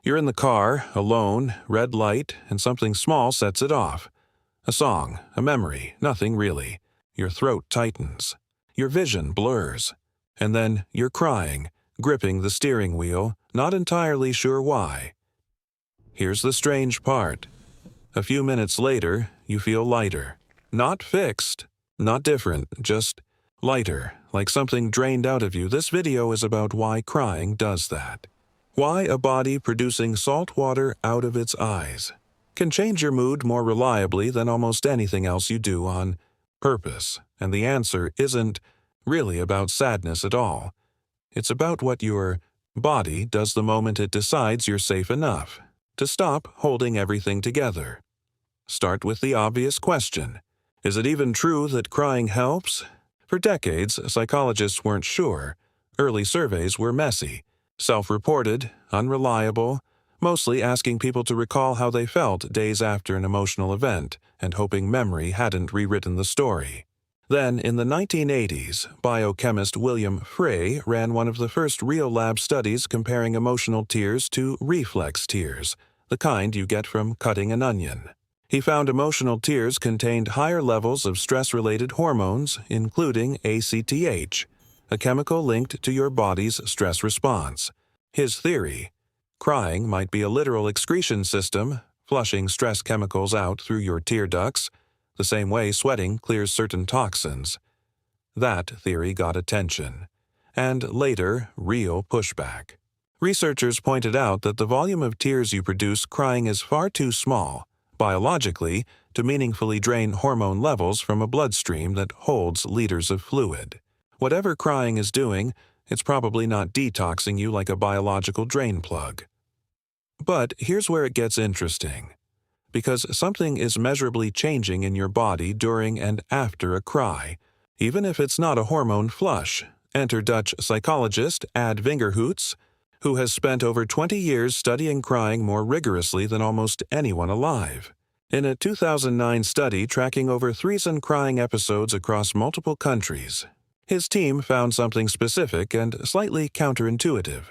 You're in the car, alone, red light, and something small sets it off. A song, a memory, nothing really. Your throat tightens. Your vision blurs. And then you're crying, gripping the steering wheel, not entirely sure why. Here's the strange part. A few minutes later, you feel lighter. Not fixed, not different, just lighter, like something drained out of you. This video is about why crying does that. Why a body producing salt water out of its eyes can change your mood more reliably than almost anything else you do on purpose. And the answer isn't really about sadness at all. It's about what your body does the moment it decides you're safe enough to stop holding everything together. Start with the obvious question. Is it even true that crying helps? For decades, psychologists weren't sure. Early surveys were messy, self-reported, unreliable, mostly asking people to recall how they felt days after an emotional event and hoping memory hadn't rewritten the story. Then, in the 1980s, biochemist William Frey ran one of the first real lab studies comparing emotional tears to reflex tears, the kind you get from cutting an onion. He found emotional tears contained higher levels of stress-related hormones, including ACTH, a chemical linked to your body's stress response. His theory: crying might be a literal excretion system, flushing stress chemicals out through your tear ducts, the same way sweating clears certain toxins. That theory got attention, and later, real pushback. Researchers pointed out that the volume of tears you produce crying is far too small, biologically, to meaningfully drain hormone levels from a bloodstream that holds liters of fluid. Whatever crying is doing, it's probably not detoxing you like a biological drain plug. But here's where it gets interesting. Because something is measurably changing in your body during and after a cry, even if it's not a hormone flush. Enter Dutch psychologist Ad Vingerhoets, who has spent over 20 years studying crying more rigorously than almost anyone alive. In a 2009 study tracking over 3,000 crying episodes across multiple countries, his team found something specific and slightly counterintuitive.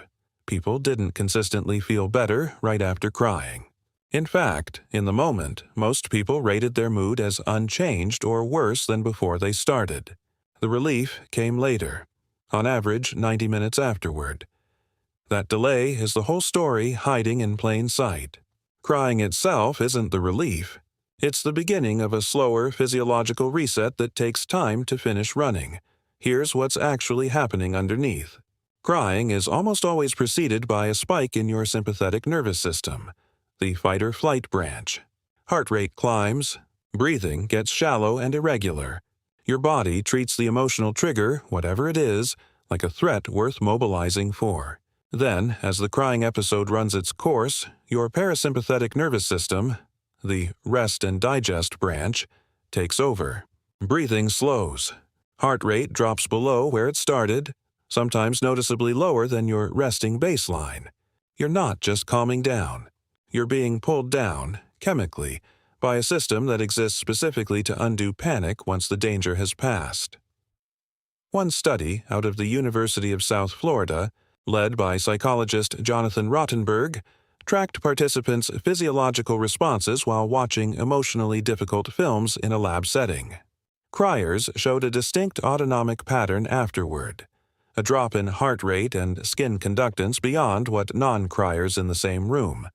People didn't consistently feel better right after crying. In fact, in the moment, most people rated their mood as unchanged or worse than before they started. The relief came later, on average 90 minutes afterward. That delay is the whole story hiding in plain sight. Crying itself isn't the relief. It's the beginning of a slower physiological reset that takes time to finish running. Here's what's actually happening underneath. Crying is almost always preceded by a spike in your sympathetic nervous system, the fight-or-flight branch. Heart rate climbs. Breathing gets shallow and irregular. Your body treats the emotional trigger, whatever it is, like a threat worth mobilizing for. Then, as the crying episode runs its course, your parasympathetic nervous system, the rest and digest branch, takes over. Breathing slows. Heart rate drops below where it started, sometimes noticeably lower than your resting baseline. You're not just calming down. You're being pulled down, chemically, by a system that exists specifically to undo panic once the danger has passed. One study out of the University of South Florida, led by psychologist Jonathan Rottenberg, tracked participants' physiological responses while watching emotionally difficult films in a lab setting. Criers showed a distinct autonomic pattern afterward, a drop in heart rate and skin conductance beyond what non-criers in the same room.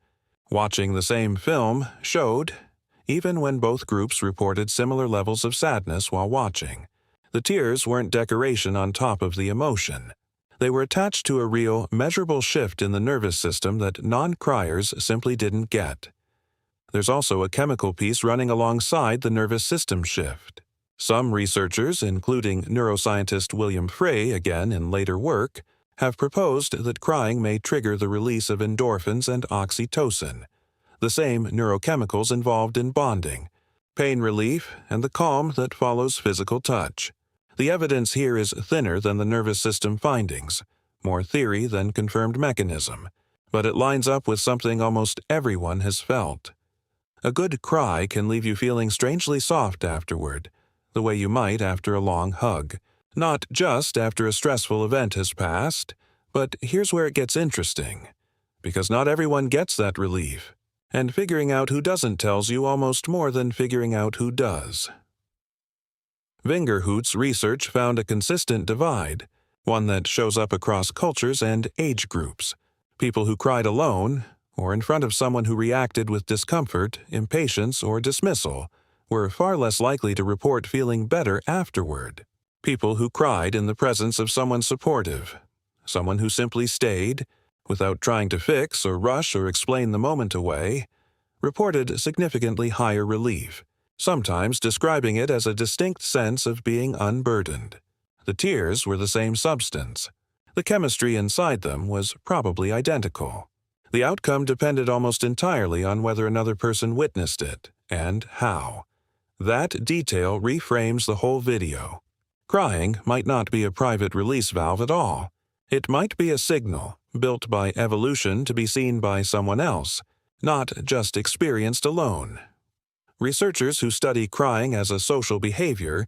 Watching the same film showed, even when both groups reported similar levels of sadness while watching, the tears weren't decoration on top of the emotion. They were attached to a real, measurable shift in the nervous system that non-criers simply didn't get. There's also a chemical piece running alongside the nervous system shift. Some researchers, including neuroscientist William Frey, again in later work, have proposed that crying may trigger the release of endorphins and oxytocin, the same neurochemicals involved in bonding, pain relief, and the calm that follows physical touch. The evidence here is thinner than the nervous system findings, more theory than confirmed mechanism, but it lines up with something almost everyone has felt. A good cry can leave you feeling strangely soft afterward, the way you might after a long hug. Not just after a stressful event has passed, but here's where it gets interesting. because not everyone gets that relief, and figuring out who doesn't tells you almost more than figuring out who does. Vingerhoets' research found a consistent divide, one that shows up across cultures and age groups. People who cried alone, or in front of someone who reacted with discomfort, impatience, or dismissal, were far less likely to report feeling better afterward. People who cried in the presence of someone supportive, someone who simply stayed, without trying to fix or rush or explain the moment away, reported significantly higher relief, sometimes describing it as a distinct sense of being unburdened. The tears were the same substance. The chemistry inside them was probably identical. The outcome depended almost entirely on whether another person witnessed it, and how. That detail reframes the whole video. Crying might not be a private release valve at all. It might be a signal, built by evolution to be seen by someone else, not just experienced alone. Researchers who study crying as a social behavior,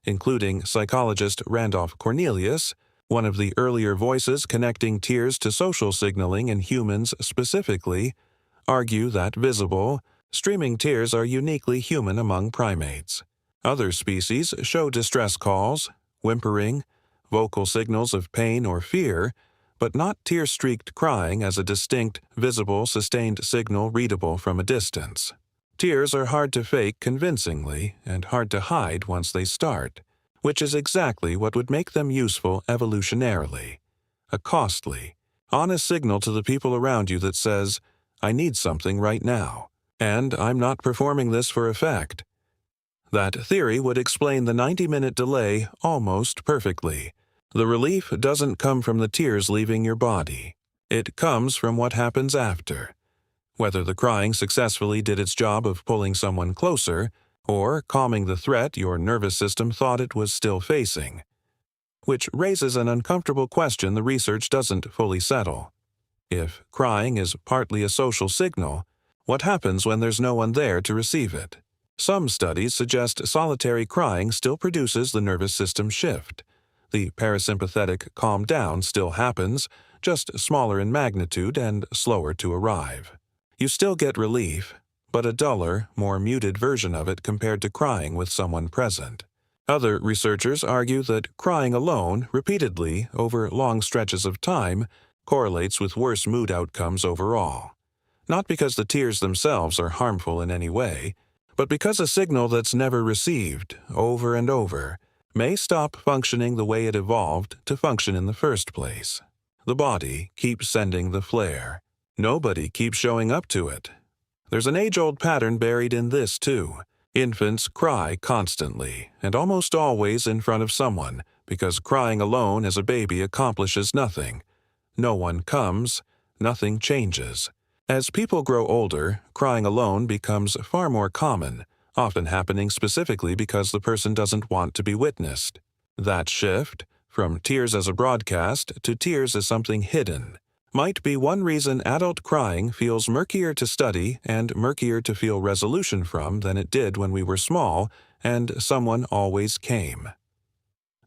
including psychologist Randolph Cornelius, one of the earlier voices connecting tears to social signaling in humans specifically, argue that visible, streaming tears are uniquely human among primates. Other species show distress calls, whimpering, vocal signals of pain or fear, but not tear-streaked crying as a distinct, visible, sustained signal readable from a distance. Tears are hard to fake convincingly and hard to hide once they start, which is exactly what would make them useful evolutionarily. A costly, honest signal to the people around you that says, "I need something right now, and I'm not performing this for effect." That theory would explain the 90-minute delay almost perfectly. The relief doesn't come from the tears leaving your body. It comes from what happens after. Whether the crying successfully did its job of pulling someone closer, or calming the threat your nervous system thought it was still facing. Which raises an uncomfortable question the research doesn't fully settle. If crying is partly a social signal, what happens when there's no one there to receive it? Some studies suggest solitary crying still produces the nervous system shift. The parasympathetic calm down still happens, just smaller in magnitude and slower to arrive. You still get relief, but a duller, more muted version of it compared to crying with someone present. Other researchers argue that crying alone, repeatedly, over long stretches of time, correlates with worse mood outcomes overall. Not because the tears themselves are harmful in any way, but because a signal that's never received, over and over, may stop functioning the way it evolved to function in the first place. The body keeps sending the flare. Nobody keeps showing up to it. There's an age-old pattern buried in this, too. Infants cry constantly, and almost always in front of someone, because crying alone as a baby accomplishes nothing. No one comes, nothing changes. As people grow older, crying alone becomes far more common, often happening specifically because the person doesn't want to be witnessed. That shift, from tears as a broadcast to tears as something hidden, might be one reason adult crying feels murkier to study and murkier to feel resolution from than it did when we were small and someone always came.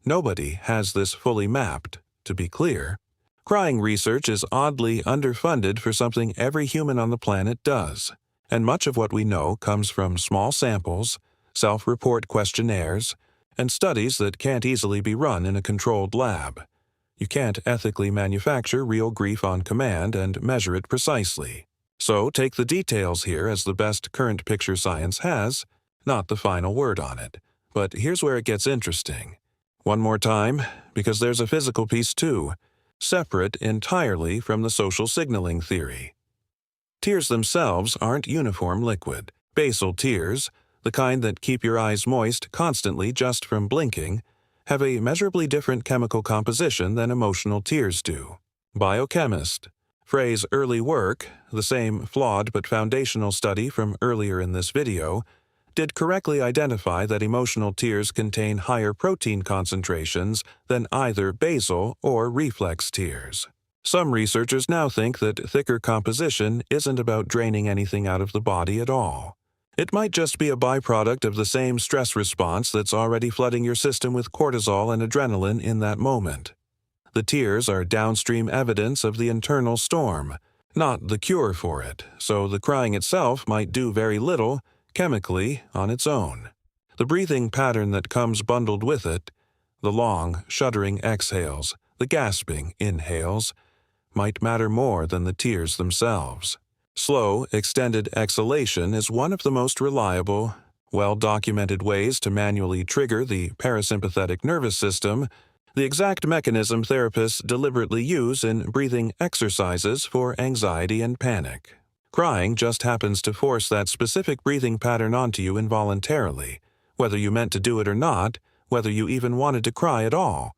Nobody has this fully mapped, to be clear. Crying research is oddly underfunded for something every human on the planet does, and much of what we know comes from small samples, self-report questionnaires, and studies that can't easily be run in a controlled lab. You can't ethically manufacture real grief on command and measure it precisely. So take the details here as the best current picture science has, not the final word on it. But here's where it gets interesting. One more time, because there's a physical piece too, separate entirely from the social signaling theory. Tears themselves aren't uniform liquid. Basal tears, the kind that keep your eyes moist constantly just from blinking, have a measurably different chemical composition than emotional tears do. Biochemist Frey's early work, the same flawed but foundational study from earlier in this video, did correctly identify that emotional tears contain higher protein concentrations than either basal or reflex tears. Some researchers now think that thicker composition isn't about draining anything out of the body at all. It might just be a byproduct of the same stress response that's already flooding your system with cortisol and adrenaline in that moment. The tears are downstream evidence of the internal storm, not the cure for it, so the crying itself might do very little, chemically, on its own. The breathing pattern that comes bundled with it, the long, shuddering exhales, the gasping inhales, might matter more than the tears themselves. Slow, extended exhalation is one of the most reliable, well-documented ways to manually trigger the parasympathetic nervous system, the exact mechanism therapists deliberately use in breathing exercises for anxiety and panic. Crying just happens to force that specific breathing pattern onto you involuntarily, whether you meant to do it or not, whether you even wanted to cry at all.